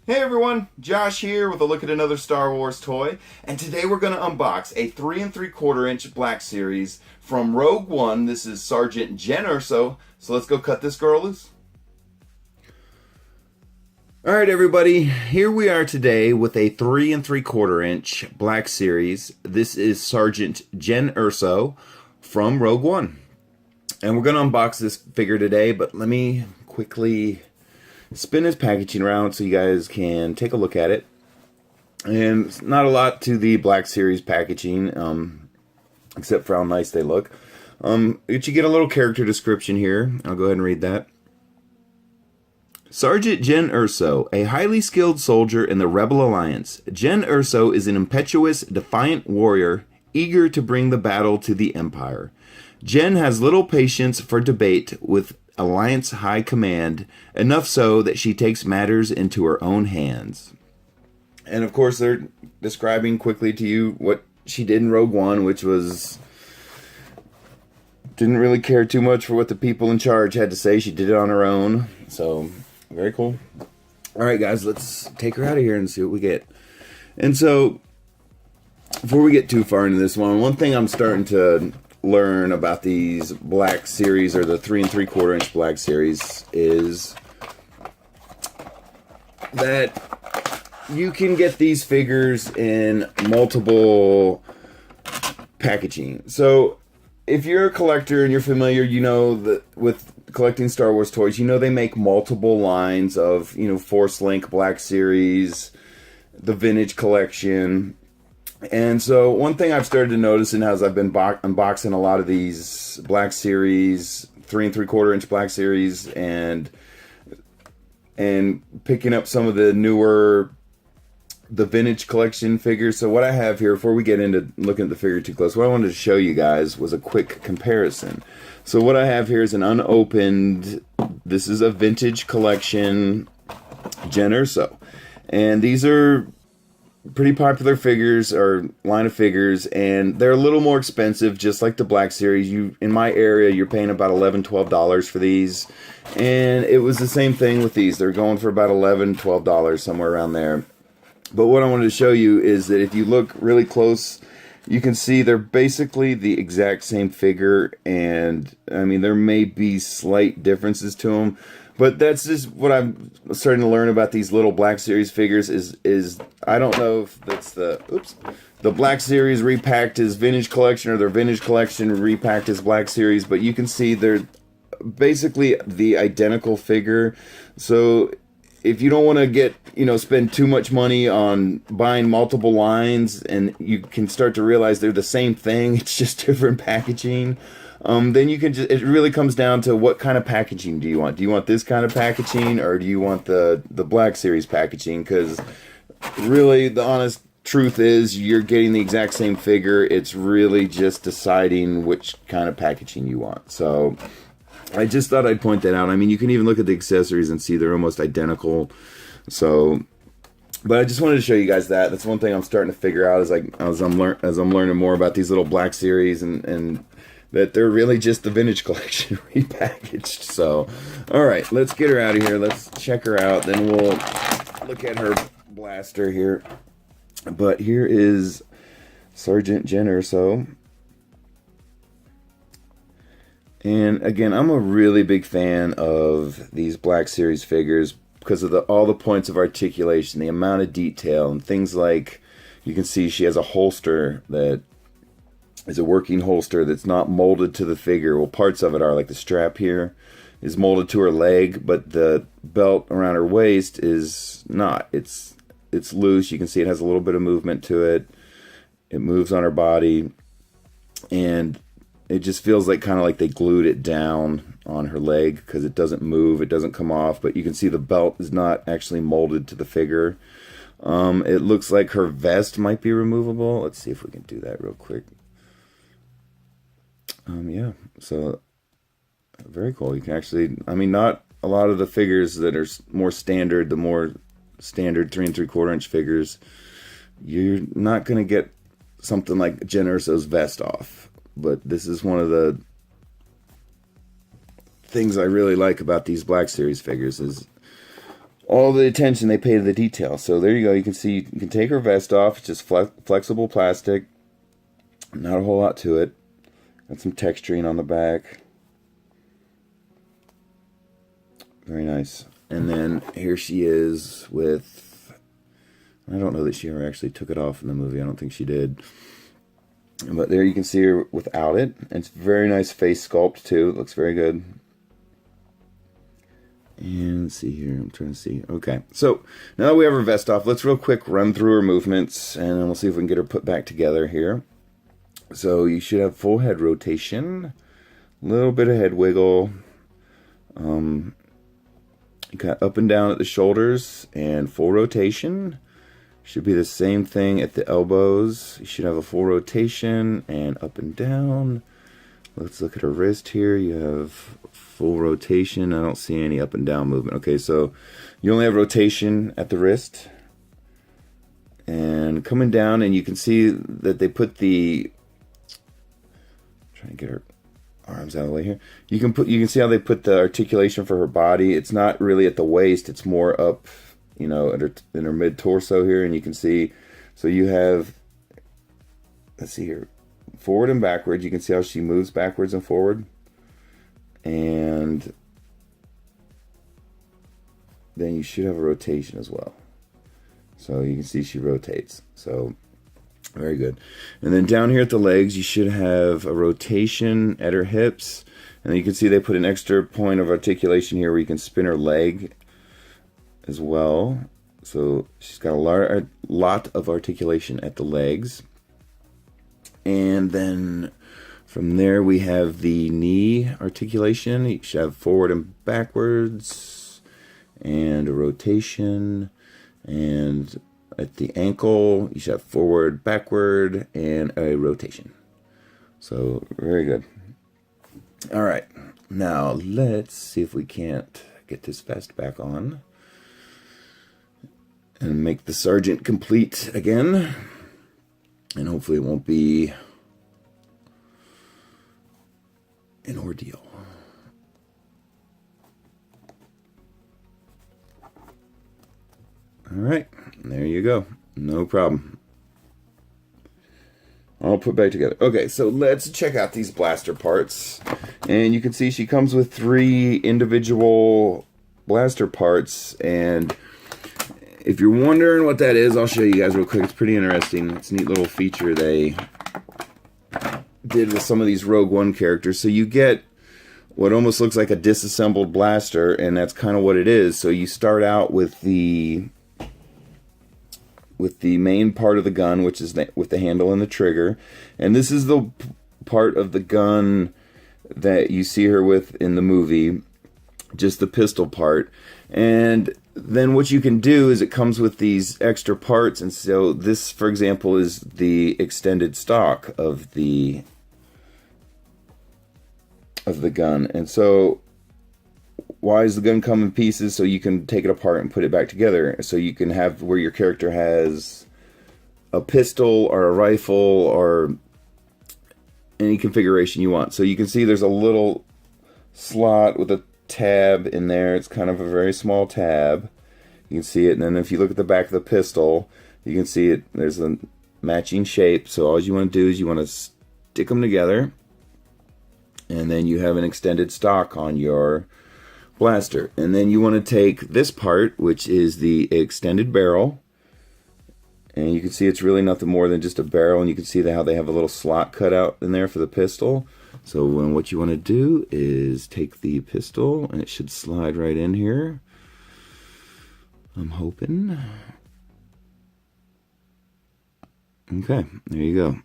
Hey everyone, Josh here with a look at another Star Wars toy, and today we're going to unbox a 3 3/4 inch Black Series from Rogue One. This is Sergeant Jyn Erso, so let's go cut this girl loose. Alright everybody, here we are today with a 3 3/4 inch Black Series. This is Sergeant Jyn Erso from Rogue One. And we're going to unbox this figure today, but let me quickly spin his packaging around so you guys can take a look at it. And it's not a lot to the Black Series packaging, except for how nice they look. But you get a little character description here. I'll go ahead and read that. Sergeant Jyn Erso, a highly skilled soldier in the Rebel Alliance. Jyn Erso is an impetuous, defiant warrior, eager to bring the battle to the Empire. Jyn has little patience for debate with Alliance High Command, enough so that she takes matters into her own hands. And of course, they're describing quickly to you what she did in Rogue One, which was didn't really care too much for what the people in charge had to say. She did it on her own. So, very cool. Alright guys, let's take her out of here and see what we get. And so, before we get too far into this one thing I'm starting to learn about these Black Series, or the 3 3/4 inch Black Series, is that you can get these figures in multiple packaging. So if you're a collector and you're familiar, you know that with collecting Star Wars toys, you know they make multiple lines of, Force Link Black Series, the Vintage Collection. And so one thing I've started to notice, and as I've been unboxing a lot of these Black Series, 3 3/4 inch Black Series, and picking up some of the newer, the Vintage Collection figures. So what I have here, before we get into looking at the figure too close, what I wanted to show you guys was a quick comparison. So what I have here is an unopened, this is a Vintage Collection Jyn Erso. And these are pretty popular figures, or line of figures, and they're a little more expensive, just like the Black Series. In my area, you're paying about $11-12 for these, and it was the same thing with these. They're going for about $11-12, somewhere around there. But what I wanted to show you is that if you look really close, you can see they're basically the exact same figure, and I mean, there may be slight differences to them. But that's just what I'm starting to learn about these little Black Series figures is I don't know if that's the Black Series repacked as Vintage Collection, or their Vintage Collection repacked as Black Series, but you can see they're basically the identical figure. So if you don't want to get, spend too much money on buying multiple lines, and you can start to realize they're the same thing, it's just different packaging. Then you can it really comes down to what kind of packaging do you want. Do you want this kind of packaging, or do you want the Black Series packaging? Because really, the honest truth is, you're getting the exact same figure. It's really just deciding which kind of packaging you want. So I just thought I'd point that out. I mean, you can even look at the accessories and see they're almost identical. So, but I just wanted to show you guys that. That's one thing I'm starting to figure out as I'm learning more about these little Black Series, and that they're really just the Vintage Collection repackaged. So, alright, let's get her out of here. Let's check her out. Then we'll look at her blaster here. But here is Sergeant Jyn Erso. And again, I'm a really big fan of these Black Series figures because of all the points of articulation, the amount of detail, and things like, you can see she has a holster that is a working holster that's not molded to the figure. Well, parts of it are, like the strap here is molded to her leg, but the belt around her waist is not. It's loose. You can see it has a little bit of movement to it. It moves on her body, and it just feels like kind of like they glued it down on her leg, because it doesn't move, it doesn't come off, but you can see the belt is not actually molded to the figure. It looks like her vest might be removable. Let's see if we can do that real quick. Yeah, so very cool. You can actually, I mean, not a lot of the figures that are more standard, the more standard 3 3/4 inch figures, you're not going to get something like Jyn Erso's vest off. But this is one of the things I really like about these Black Series figures, is all the attention they pay to the detail. So there you go. You can see, you can take her vest off. It's just flexible plastic. Not a whole lot to it. Got some texturing on the back. Very nice. And then here she is with, I don't know that she ever actually took it off in the movie. I don't think she did. But there you can see her without it. It's very nice face sculpt too. It looks very good. And let's see here. I'm trying to see. Okay. So now that we have her vest off, let's real quick run through her movements, and then we'll see if we can get her put back together here. So you should have full head rotation, a little bit of head wiggle. You got up and down at the shoulders and full rotation. Should be the same thing at the elbows. You should have a full rotation and up and down. Let's look at her wrist here. You have full rotation. I don't see any up and down movement. Okay, so you only have rotation at the wrist. And coming down, and you can see that they put the, trying to get her arms out of the way here. You can see how they put the articulation for her body. It's not really at the waist. It's more up, you know, in her mid torso here, and you can see. So you have, let's see here, forward and backwards. You can see how she moves backwards and forward, and then you should have a rotation as well. So you can see she rotates. So very good. And then down here at the legs, you should have a rotation at her hips. And then you can see they put an extra point of articulation here where you can spin her leg as well. So she's got a lot of articulation at the legs. And then from there we have the knee articulation. You should have forward and backwards and a rotation. And at the ankle, you should have forward, backward, and a rotation. So, very good. All right. Now, let's see if we can't get this vest back on and make the sergeant complete again. And hopefully it won't be an ordeal. All right, there you go. No problem. I'll put back together. Okay, so let's check out these blaster parts. And you can see she comes with 3 individual blaster parts. And if you're wondering what that is, I'll show you guys real quick. It's pretty interesting. It's a neat little feature they did with some of these Rogue One characters. So you get what almost looks like a disassembled blaster, and that's kind of what it is. So you start out with the main part of the gun, which is with the handle and the trigger. And this is the part of the gun that you see her with in the movie, just the pistol part. And then what you can do is it comes with these extra parts. And so this, for example, is the extended stock of the gun. And so why does the gun come in pieces? So you can take it apart and put it back together. So you can have where your character has a pistol or a rifle or any configuration you want. So you can see there's a little slot with a tab in there. It's kind of a very small tab. You can see it. And then if you look at the back of the pistol, you can see it. There's a matching shape. So all you want to do is you want to stick them together. And then you have an extended stock on your blaster. And then you want to take this part, which is the extended barrel, and you can see it's really nothing more than just a barrel, and you can see how they have a little slot cut out in there for the pistol. So what you want to do is take the pistol, and it should slide right in here, I'm hoping. Okay, there you go.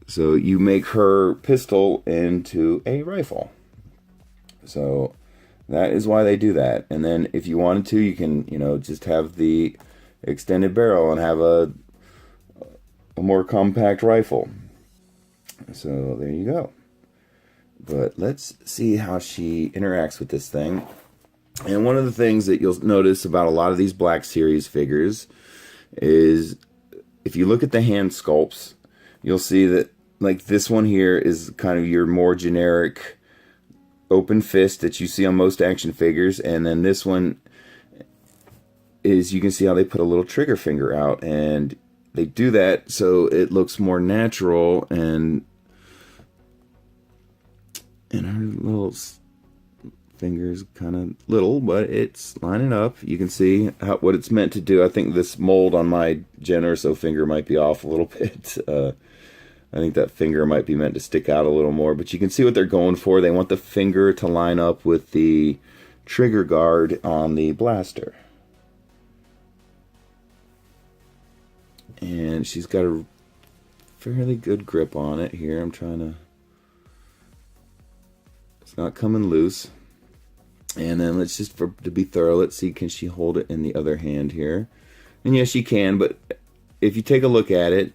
So you make her pistol into a rifle. So that is why they do that. And then if you wanted to, you can, just have the extended barrel and have a more compact rifle. So there you go. But let's see how she interacts with this thing. And one of the things that you'll notice about a lot of these Black Series figures is if you look at the hand sculpts, you'll see that like this one here is kind of your more generic open fist that you see on most action figures, and then this one is you can see how they put a little trigger finger out, and they do that so it looks more natural, and her little fingers kind of little, but it's lining up. You can see what it's meant to do. I think this mold on my Jyn Erso finger might be off a little bit. I think that finger might be meant to stick out a little more, but you can see what they're going for. They want the finger to line up with the trigger guard on the blaster. And she's got a fairly good grip on it here. I'm trying to... It's not coming loose. And then let's just, to be thorough, let's see, can she hold it in the other hand here? And yes, she can, but if you take a look at it,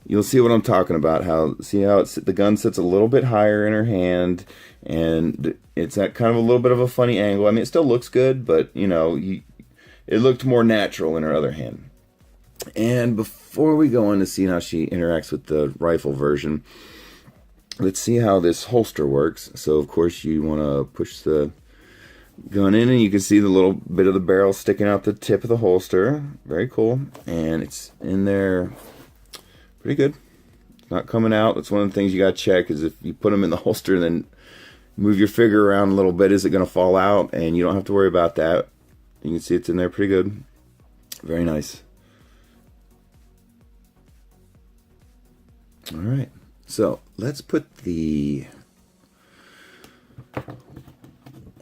you'll see what I'm talking about. See how the gun sits a little bit higher in her hand, and it's at kind of a little bit of a funny angle. I mean, it still looks good, but, you know, it looked more natural in her other hand. And before we go on to see how she interacts with the rifle version, let's see how this holster works. So, of course, you want to push the gun in, and you can see the little bit of the barrel sticking out the tip of the holster. Very cool. And it's in there pretty good. It's not coming out. That's one of the things you got to check, is if you put them in the holster and then move your figure around a little bit, is it going to fall out? And you don't have to worry about that. You can see it's in there pretty good. Very nice. All right. So let's put the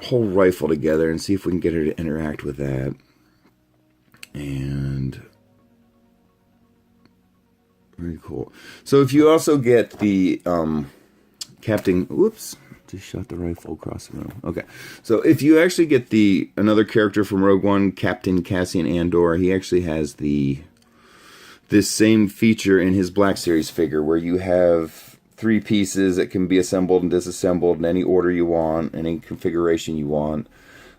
whole rifle together and see if we can get her to interact with that. And very cool. So if you also get the Captain, whoops, just shot the rifle across the room. Okay, so if you actually get another character from Rogue One, Captain Cassian Andor, he actually has this same feature in his Black Series figure, where you have 3 pieces that can be assembled and disassembled in any order you want, any configuration you want.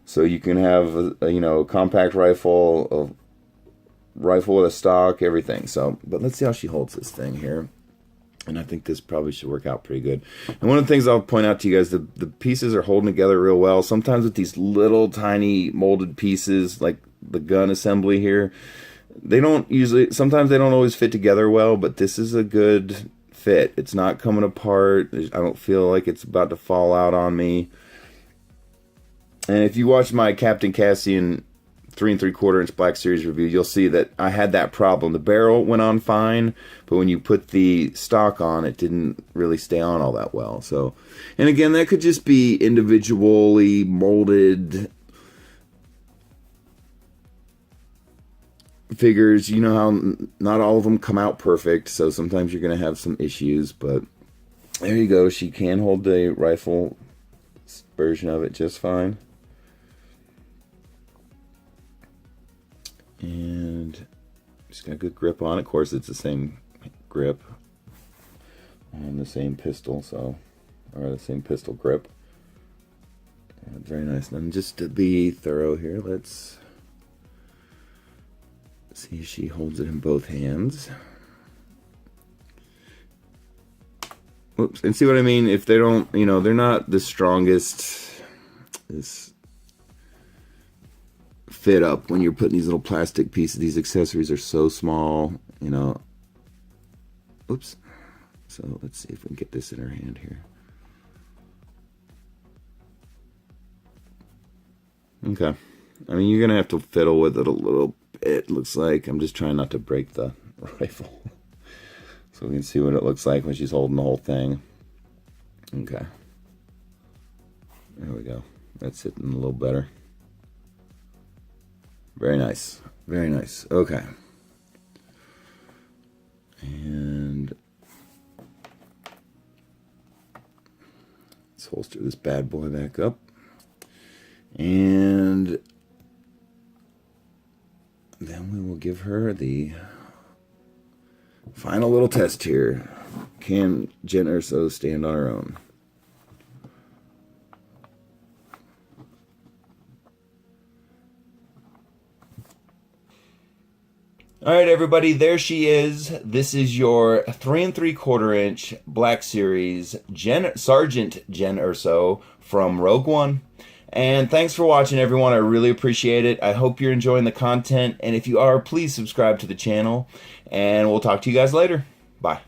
So you can have a compact rifle, a rifle with a stock, everything. So, but let's see how she holds this thing here. And I think this probably should work out pretty good. And one of the things I'll point out to you guys, the pieces are holding together real well. Sometimes with these little tiny molded pieces, like the gun assembly here, sometimes they don't always fit together well, but this is a good fit. It's not coming apart. I don't feel like it's about to fall out on me. And if you watch my Captain Cassian 3 3/4 inch Black Series review, you'll see that I had that problem. The barrel went on fine, but when you put the stock on, it didn't really stay on all that well. So, and again, that could just be individually molded figures. You know how not all of them come out perfect, so sometimes you're going to have some issues, but there you go. She can hold the rifle version of it just fine. And she's got a good grip on it. Of course, it's the same grip on the same pistol, or the same pistol grip. Very nice. And just to be thorough here, let's see if she holds it in both hands. Whoops. And see what I mean? If they don't, they're not the strongest. This fit up when you're putting these little plastic pieces. These accessories are so small, Oops. So let's see if we can get this in her hand here. Okay. I mean, you're going to have to fiddle with it a little bit, looks like. I'm just trying not to break the rifle. So we can see what it looks like when she's holding the whole thing. Okay. There we go. That's sitting a little better. Very nice. Very nice. Okay. And let's holster this bad boy back up. And then we will give her the final little test here. Can Jyn Erso stand on her own? All right, everybody, there she is. This is your 3 3/4 inch Black Series Sergeant Jyn Erso from Rogue One. And thanks for watching, everyone. I really appreciate it. I hope you're enjoying the content. And if you are, please subscribe to the channel. And we'll talk to you guys later. Bye.